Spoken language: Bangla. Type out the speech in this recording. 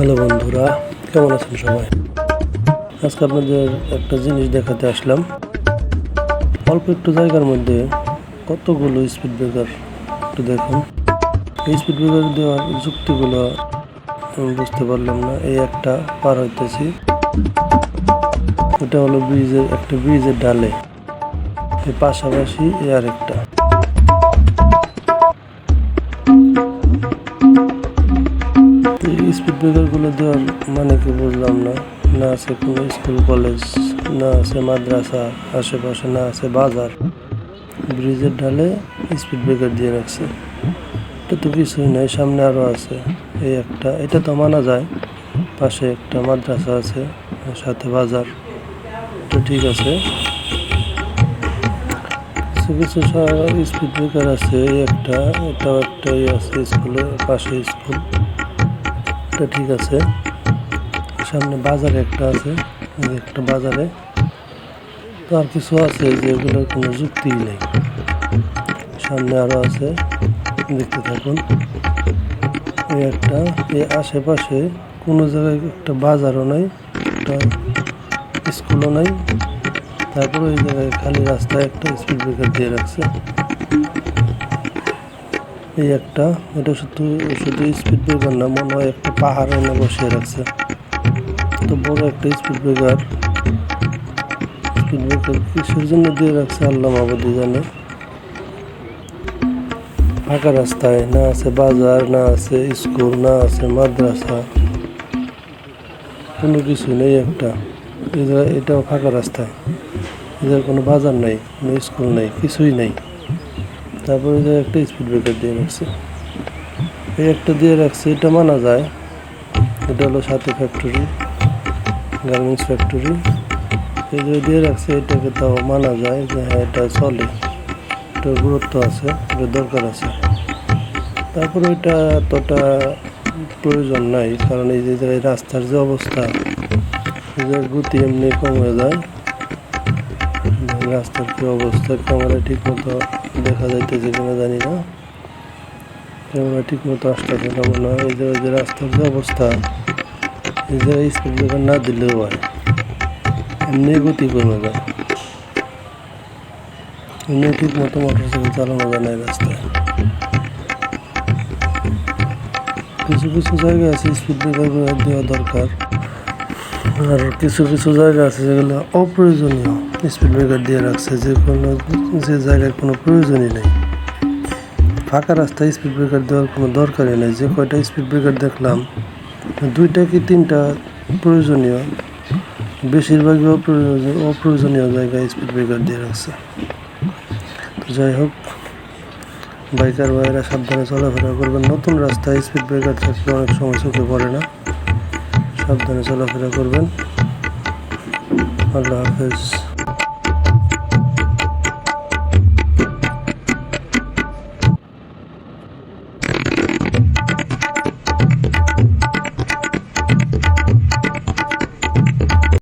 হ্যালো বন্ধুরা, কেমন আছেন সবাই? আজকে আপনাদের একটা জিনিস দেখাতে আসলাম। অল্প একটু জায়গার মধ্যে কতগুলো স্পিড ব্রেকার একটু দেখুন। এই স্পিড ব্রেকার দেওয়ার যুক্তিগুলো আমি বুঝতে পারলাম না। এই একটা পার হইতেছি, এটা হলো ব্রিজের ডালে, এর পাশাপাশি আর একটা। স্পিড ব্রেকারগুলো দেওয়ার মানে কি বুঝলাম না। না আছে কোনো স্কুল কলেজ, না আছে মাদ্রাসা আশেপাশে, না আছে বাজার। ব্রিজের ঢালে স্পিড ব্রেকার দিয়ে রাখছে। এটা তো কিছুই নাই, সামনে আরও আছে। এই একটা, এটা তো মানা যায়। পাশে একটা মাদ্রাসা আছে, সাথে বাজার, তো ঠিক আছে। কিছু কিছু স্পিড ব্রেকার আছে। এই একটা, এটাও একটা আছে, স্কুলের পাশে স্কুল, এটা ঠিক আছে। সামনে বাজারে একটা আছে, একটা বাজারে তো আর কিছু আছে যেগুলোর কোনো যুক্তিই নেই। সামনে আরও আছে, দেখতে থাকুন। এই একটা, এই আশেপাশে কোনো জায়গায় একটা বাজারও নাই, একটা স্কুলও নাই। তারপরে ওই জায়গায় খালি রাস্তায় একটা স্পিড ব্রেকার দিয়ে রাখছে। এই একটা, এটা শুধু শুধু স্পিড ব্রেকার না, মনে হয় একটা পাহাড় এনে বসিয়ে রাখছে। তো বড় একটা স্পিড ব্রেকার কিসের জন্য দিয়ে রাখছে আল্লাহ মাবুদই জানে। ফাঁকা রাস্তায়, না আছে বাজার, না আছে স্কুল, না আছে মাদ্রাসা, কোনো কিছু নেই। একটা এটাও ফাঁকা রাস্তায়, এদের কোনো বাজার নেই, কোনো স্কুল নেই, কিছুই নেই। তারপরে যে একটা স্পিড ব্রেকার দিয়ে রাখছে, এই একটা দিয়ে রাখছে, এটা মানা যায়। এটা হলো সাথে ফ্যাক্টরি, গার্মেন্টস ফ্যাক্টরি। এই যে দিয়ে রাখছে, এটাকে তাও মানা যায় যে হ্যাঁ এটা চলে, এটার গুরুত্ব আছে, এটার দরকার আছে। তারপরে এটা এতটা প্রয়োজন নাই, কারণ এই যে রাস্তার যে অবস্থা, এদের গতি এমনি কমে যায়। রাস্তার কি অবস্থা, ক্যামেরা ঠিক মতো দেখা যাইতেছে কিনা জানি না, ক্যামেরা ঠিক মতো আসতেছে না মনে হয়। এই যে রাস্তার যে অবস্থা, এই জায়গায় স্পিড ব্রেকার না দিলেও হয়, এমনি গতি কমে যায়। এমনি ঠিক মতো মোটরসাইকেল চালানো যায় না এই রাস্তায়। কিছু কিছু জায়গা আছে স্পিড ব্রেকার দেওয়া দরকার, আর কিছু কিছু জায়গা আছে যেগুলো অপ্রয়োজনীয় স্পিড ব্রেকার দিয়ে রাখছে, যে জায়গায় কোনো প্রয়োজনই নেই। ফাঁকা রাস্তায় স্পিড ব্রেকার দেওয়ার কোনো দরকারই নেই। যে কয়টা স্পিড ব্রেকার দেখলাম, দুইটা কি তিনটা প্রয়োজনীয়, বেশিরভাগই অপ্রয়োজনীয় জায়গায় স্পিড ব্রেকার দিয়ে রাখছে। তো যাই হোক, বাইকার ভাইয়েরা সাবধানে চলাফেরা করবেন। নতুন রাস্তায় স্পিড ব্রেকার থাকলে অনেক সময় চোখে পড়ে না, সাবধানে চলাফেরা করবেন। আল্লাহ হাফেজ।